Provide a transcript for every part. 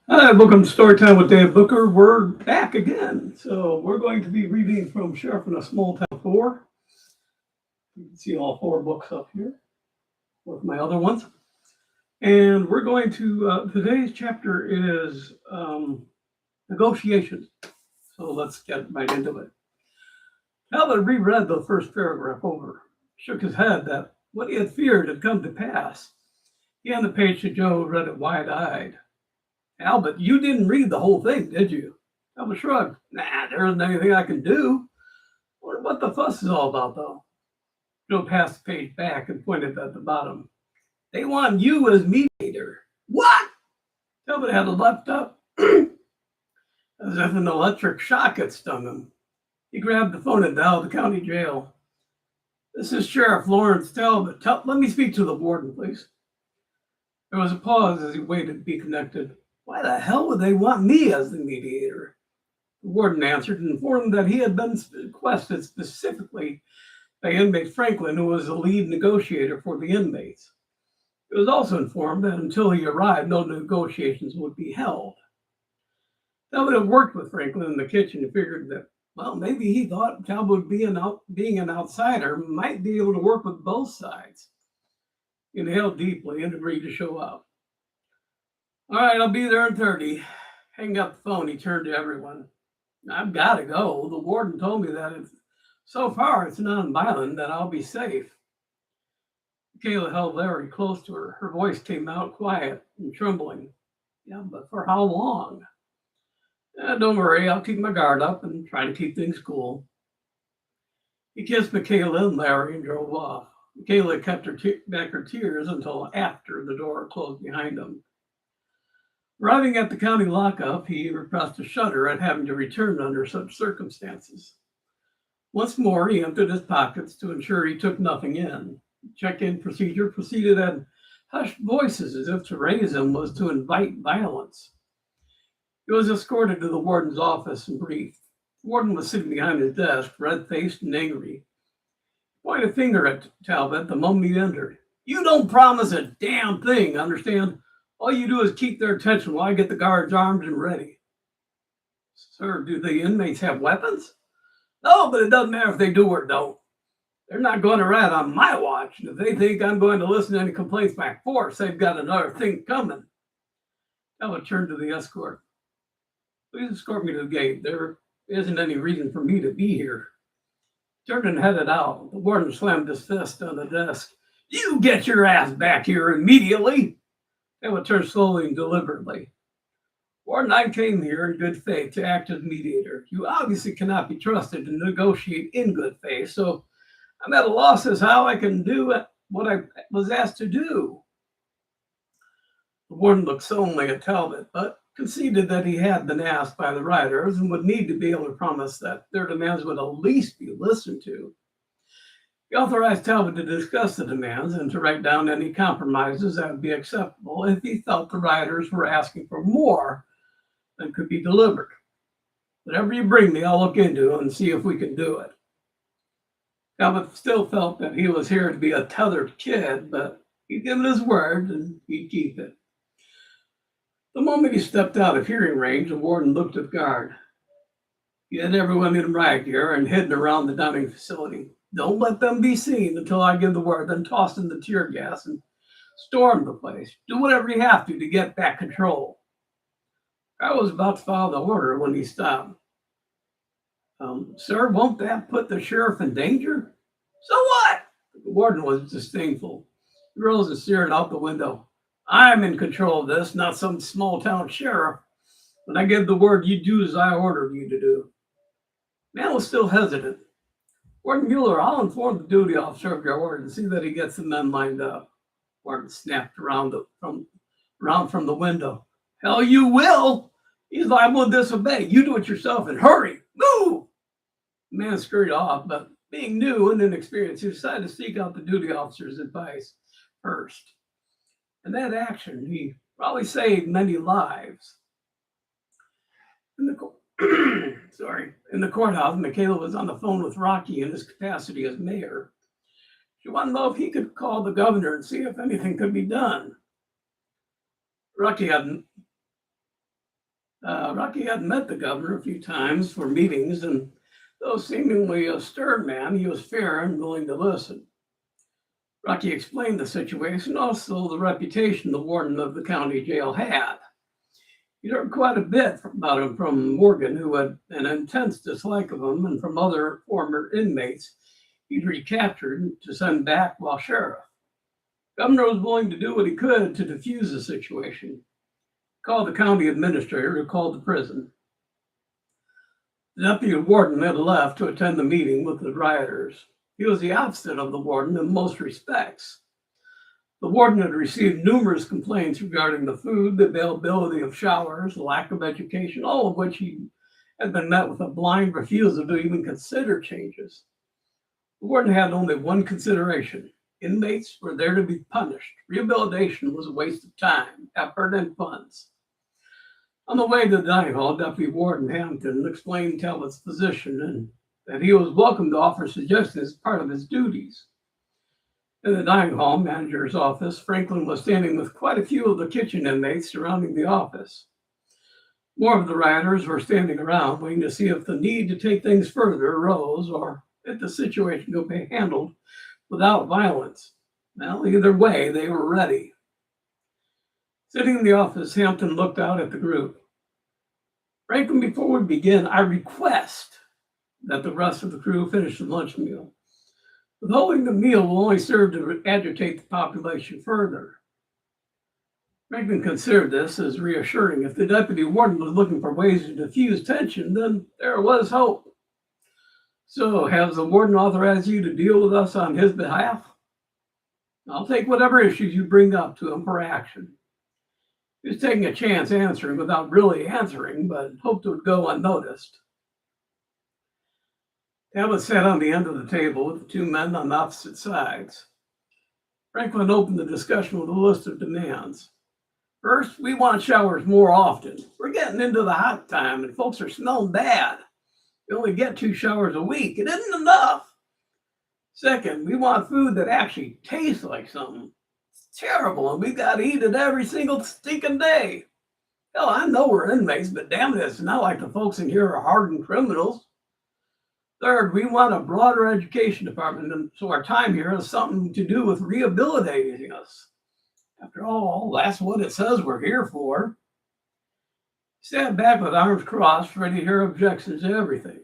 Hi, welcome to Storytime with Dave Booker. We're back again. So we're going to be reading from Sheriff in a Small Town 4. You can see all four books up here with my other ones. And we're going to, today's chapter is negotiations. So let's get right into it. Talbot reread the first paragraph over, shook his head that what he had feared had come to pass. He handed the page to Joe, read it wide-eyed. Albert, you didn't read the whole thing, did you? Albert shrugged. Nah, there isn't anything I can do. Wonder what the fuss is all about, though. Joe passed the page back and pointed at the bottom. They want you as mediator. What? Talbot had leapt up as if an electric shock had stung him. He grabbed the phone and dialed the county jail. This is Sheriff Lawrence Talbot. Let me speak to the warden, please. There was a pause as he waited to be connected. Why the hell would they want me as the mediator? The warden answered and informed that he had been requested specifically by inmate Franklin, who was the lead negotiator for the inmates. He was also informed that until he arrived, no negotiations would be held. Talbot had worked with Franklin in the kitchen and figured that, well, maybe he thought Talbot being an outsider might be able to work with both sides. He inhaled deeply and agreed to show up. All right, I'll be there in 30. Hanging up the phone, he turned to everyone. I've got to go. The warden told me that so far it's non-violent, that I'll be safe. Makayla held Larry close to her. Her voice came out quiet and trembling. Yeah, but for how long? Don't worry, I'll keep my guard up and try to keep things cool. He kissed Makayla and Larry and drove off. Makayla kept back her tears until after the door closed behind them. Arriving at the county lockup, he repressed a shudder at having to return under such circumstances. Once more, he emptied his pockets to ensure he took nothing in. Check-in procedure proceeded in hushed voices as if to raise him was to invite violence. He was escorted to the warden's office and briefed. The warden was sitting behind his desk, red-faced and angry. He pointed a finger at Talbot the moment he entered. You don't promise a damn thing, understand? All you do is keep their attention while I get the guards armed and ready. Sir, do the inmates have weapons? No, but it doesn't matter if they do or don't. They're not going to rat on my watch. And if they think I'm going to listen to any complaints by force, they've got another thing coming. Talbot turned to the escort. Please escort me to the gate. There isn't any reason for me to be here. He turned and headed out. The warden slammed his fist on the desk. You get your ass back here immediately. Talbot turned slowly and deliberately. Warden, I came here in good faith to act as mediator. You obviously cannot be trusted to negotiate in good faith, so I'm at a loss as how I can do what I was asked to do. The warden looked sullenly at Talbot, but conceded that he had been asked by the rioters and would need to be able to promise that their demands would at least be listened to. He authorized Talbot to discuss the demands and to write down any compromises that would be acceptable if he felt the rioters were asking for more than could be delivered. Whatever you bring me, I'll look into and see if we can do it. Talbot still felt that he was here to be a tethered kid, but he'd given his word and he'd keep it. The moment he stepped out of hearing range, the warden looked at the guard. He had everyone in riot gear and hidden around the dining facility. Don't let them be seen until I give the word, then toss in the tear gas and storm the place. Do whatever you have to get back control. I was about to follow the order when he stopped. Sir, won't that put the sheriff in danger? So what? The warden was disdainful. He rose and stared out the window. I'm in control of this, not some small town sheriff. When I give the word, you do as I ordered you to do. Man was still hesitant. Warden Mueller, I'll inform the duty officer of your order and see that he gets the men lined up. Warden snapped around from the window. Hell, you will. He's liable to disobey. You do it yourself and hurry. Move. The man scurried off, but being new and inexperienced, he decided to seek out the duty officer's advice first. In that action, he probably saved many lives. In the courthouse, Makayla was on the phone with Rocky in his capacity as mayor. She wanted to know if he could call the governor and see if anything could be done. Rocky had Rocky had met the governor a few times for meetings, and though seemingly a stern man, he was fair and willing to listen. Rocky explained the situation, also the reputation the warden of the county jail had. He heard quite a bit about him from Morgan, who had an intense dislike of him, and from other former inmates he'd recaptured to send back while sheriff. Governor was willing to do what he could to defuse the situation. Called the county administrator, who called the prison. The deputy warden had left to attend the meeting with the rioters. He was the opposite of the warden in most respects. The warden had received numerous complaints regarding the food, the availability of showers, the lack of education, all of which he had been met with a blind refusal to even consider changes. The warden had only one consideration. Inmates were there to be punished. Rehabilitation was a waste of time, effort, and funds. On the way to the dining hall, Deputy Warden Hampton explained Talbot's position and that he was welcome to offer suggestions as part of his duties. In the dining hall manager's office, Franklin was standing with quite a few of the kitchen inmates surrounding the office. More of the rioters were standing around, waiting to see if the need to take things further arose or if the situation could be handled without violence. Well, either way, they were ready. Sitting in the office, Hampton looked out at the group. Franklin, before we begin, I request that the rest of the crew finish the lunch meal. Withholding the meal will only serve to agitate the population further. Franklin considered this as reassuring. If the deputy warden was looking for ways to diffuse tension, then there was hope. So, has the warden authorized you to deal with us on his behalf? I'll take whatever issues you bring up to him for action. He was taking a chance answering without really answering, but hoped it would go unnoticed. Talbot sat on the end of the table with the two men on opposite sides. Franklin opened the discussion with a list of demands. First, we want showers more often. We're getting into the hot time and folks are smelling bad. We only get 2 showers a week. It isn't enough. Second, we want food that actually tastes like something. It's terrible, and we've got to eat it every single stinking day. Hell, I know we're inmates, but damn it, it's not like the folks in here are hardened criminals. Third, we want a broader education department, and so our time here has something to do with rehabilitating us. After all, that's what it says we're here for. He sat back with arms crossed, ready to hear objections to everything.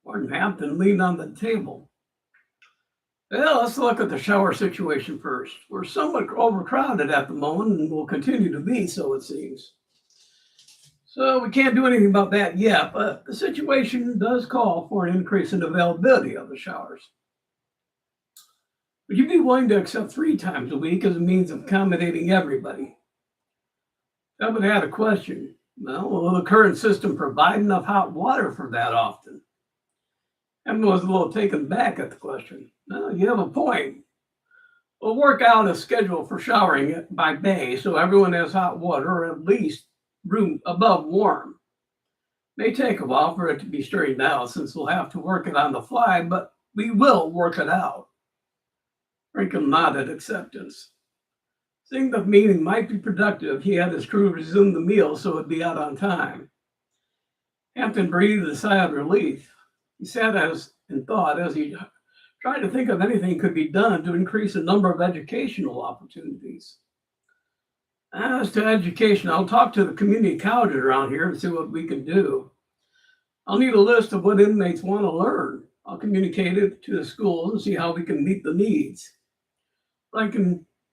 Warden Hampton leaned on the table. Well, let's look at the shower situation first. We're somewhat overcrowded at the moment and will continue to be, so it seems. So we can't do anything about that yet, but the situation does call for an increase in availability of the showers. Would you be willing to accept 3 times a week as a means of accommodating everybody? Talbot had a question. Well, will the current system provide enough hot water for that often? Hampton was a little taken back at the question. Well, you have a point. We'll work out a schedule for showering by bay so everyone has hot water or at least room above warm. May take a while for it to be straightened out since we'll have to work it on the fly, but we will work it out. Franklin nodded acceptance. Seeing the meeting might be productive, he had his crew resume the meal so it'd be out on time. Hampton breathed a sigh of relief. He sat in thought as he tried to think of anything could be done to increase the number of educational opportunities. As to education, I'll talk to the community colleges around here and see what we can do. I'll need a list of what inmates want to learn. I'll communicate it to the schools and see how we can meet the needs.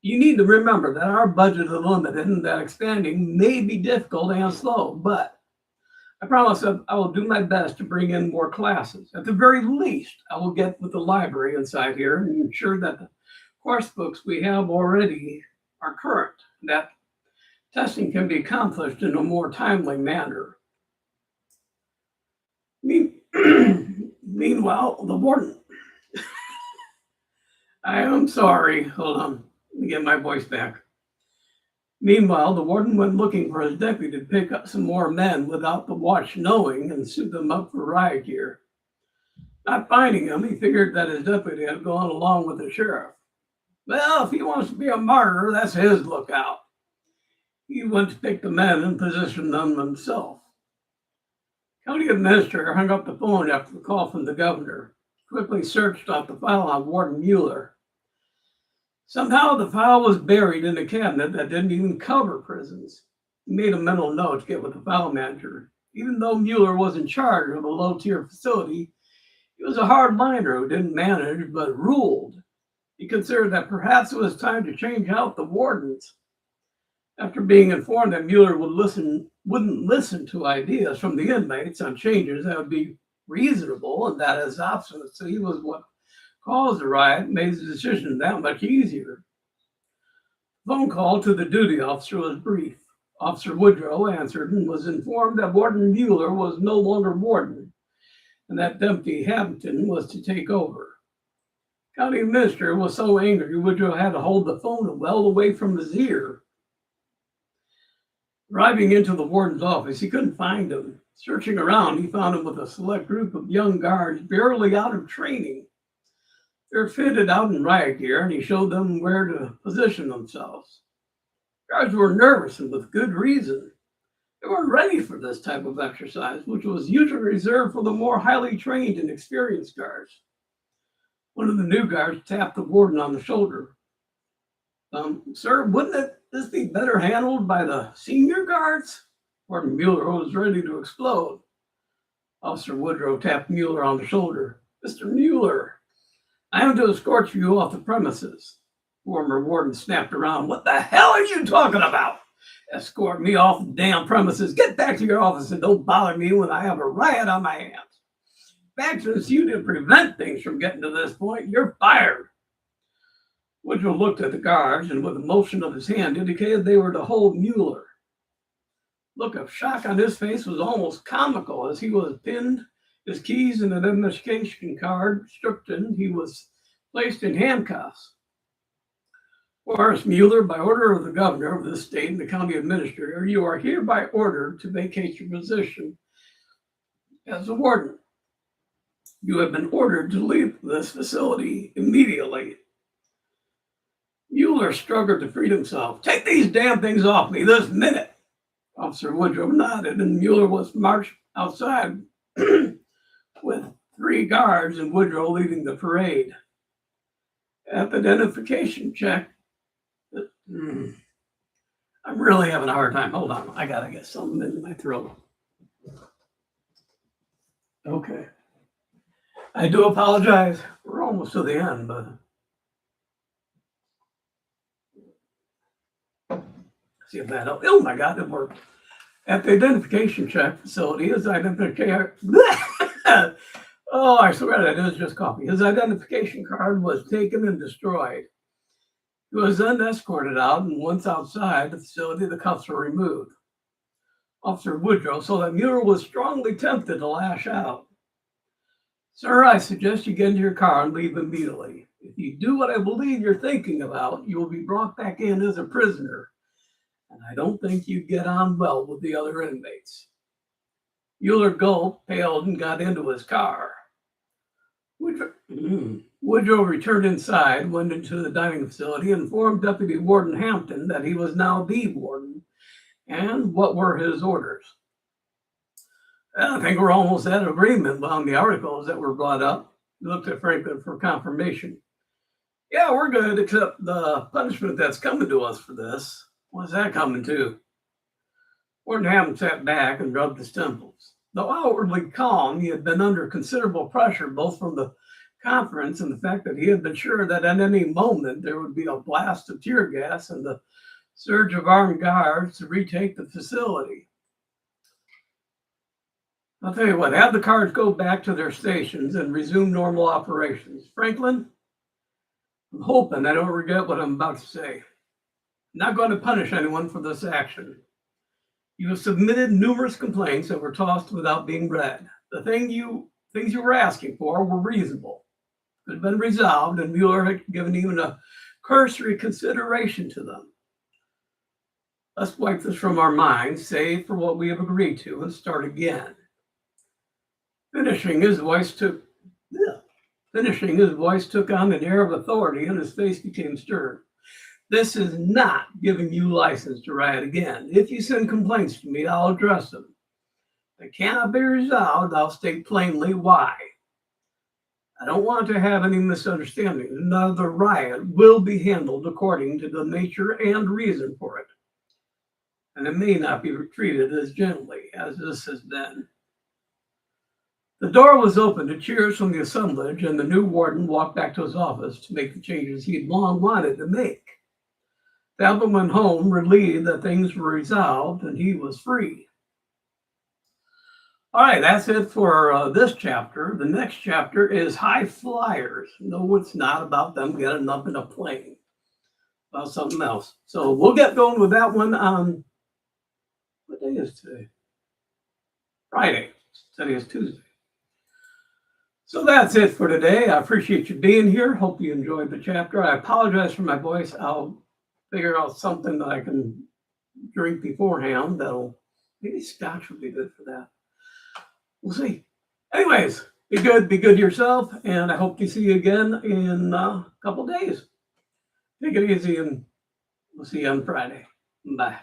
You need to remember that our budget is limited and that expanding may be difficult and slow, but I promise that I will do my best to bring in more classes. At the very least, I will get with the library inside here and ensure that the course books we have already are current, that testing can be accomplished in a more timely manner. Meanwhile, the warden. I am sorry. Hold on. Let me get my voice back. Meanwhile, the warden went looking for his deputy to pick up some more men without the watch knowing and suit them up for riot gear. Not finding him, he figured that his deputy had gone along with the sheriff. Well, if he wants to be a martyr, that's his lookout. He went to pick the men and position them himself. County administrator hung up the phone after the call from the governor, quickly searched out the file on Warden Mueller. Somehow the file was buried in a cabinet that didn't even cover prisons. He made a mental note to get with the file manager. Even though Mueller was in charge of a low-tier facility, he was a hardliner who didn't manage but ruled. He considered that perhaps it was time to change out the wardens. After being informed that Mueller wouldn't listen to ideas from the inmates on changes that would be reasonable and that his obstinacy was what caused the riot, made the decision that much easier. The phone call to the duty officer was brief. Officer Woodrow answered and was informed that Warden Mueller was no longer warden and that Deputy Hampton was to take over. County administrator was so angry, Woodrow had to hold the phone well away from his ear. Arriving into the warden's office, he couldn't find him. Searching around, he found him with a select group of young guards barely out of training. They're fitted out in riot gear, and he showed them where to position themselves. Guards were nervous, and with good reason. They weren't ready for this type of exercise, which was usually reserved for the more highly trained and experienced guards. One of the new guards tapped the warden on the shoulder. Sir, wouldn't this be better handled by the senior guards? Warden Mueller was ready to explode. Officer Woodrow tapped Mueller on the shoulder. Mr. Mueller, I am to escort you off the premises. Former warden snapped around. What the hell are you talking about? Escort me off the damn premises. Get back to your office and don't bother me when I have a riot on my hands. Back since you didn't prevent things from getting to this point, you're fired. Woodrow looked at the guards and with a motion of his hand indicated they were to hold Mueller. Look of shock on his face was almost comical as he was pinned, his keys and an identification card stripped, and he was placed in handcuffs. Horace Mueller, by order of the governor of this state and the county administrator, you are hereby ordered to vacate your position as a warden. You have been ordered to leave this facility immediately. Mueller struggled to free himself. Take these damn things off me this minute. Officer Woodrow nodded, and Mueller was marched outside with 3 guards and Woodrow leading the parade. At the identification check, I'm really having a hard time. Hold on, I gotta get something in my throat. Okay. I do apologize. We're almost to the end, but see if that helps. Oh my God, it worked. At the identification check facility, his identification. Oh, I swear that is just coffee. His identification card was taken and destroyed. He was then escorted out, and once outside the facility, the cuffs were removed. Officer Woodrow saw that Mueller was strongly tempted to lash out. Sir, I suggest you get into your car and leave immediately. If you do what I believe you're thinking about, you will be brought back in as a prisoner. And I don't think you get on well with the other inmates. Mueller gulped, paled, and got into his car. Woodrow returned inside, went into the dining facility, and informed Deputy Warden Hampton that he was now the warden, and what were his orders. I think we're almost at agreement on the articles that were brought up. We looked at Franklin for confirmation. Yeah, we're good, except the punishment that's coming to us for this. What's that coming to? Warden Hampton sat back and rubbed his temples. Though outwardly calm, he had been under considerable pressure, both from the conference and the fact that he had been sure that at any moment there would be a blast of tear gas and the surge of armed guards to retake the facility. I'll tell you what, have the cars go back to their stations and resume normal operations. Franklin, I'm hoping I don't regret what I'm about to say. I'm not going to punish anyone for this action. You have submitted numerous complaints that were tossed without being read. The things you were asking for were reasonable. It had been resolved, and Mueller had given even a cursory consideration to them. Let's wipe this from our minds, save for what we have agreed to, and start again. Finishing, his voice took on an air of authority, and his face became stern. This is not giving you license to riot again. If you send complaints to me, I'll address them. They cannot be resolved. I'll state plainly why. I don't want to have any misunderstanding. Another riot will be handled according to the nature and reason for it, and it may not be treated as gently as this has been. The door was opened to cheers from the assemblage, and the new warden walked back to his office to make the changes he'd long wanted to make. Talbot went home, relieved that things were resolved and he was free. All right, that's it for this chapter. The next chapter is high flyers. No, it's not about them getting up in a plane. About something else. So we'll get going with that one on, what day is today? Friday. Today is Tuesday. So that's it for today. I appreciate you being here. Hope you enjoyed the chapter. I apologize for my voice. I'll figure out something that I can drink beforehand. Maybe scotch would be good for that. We'll see. Anyways, be good to yourself, and I hope to see you again in a couple days. Take it easy, and we'll see you on Friday. Bye.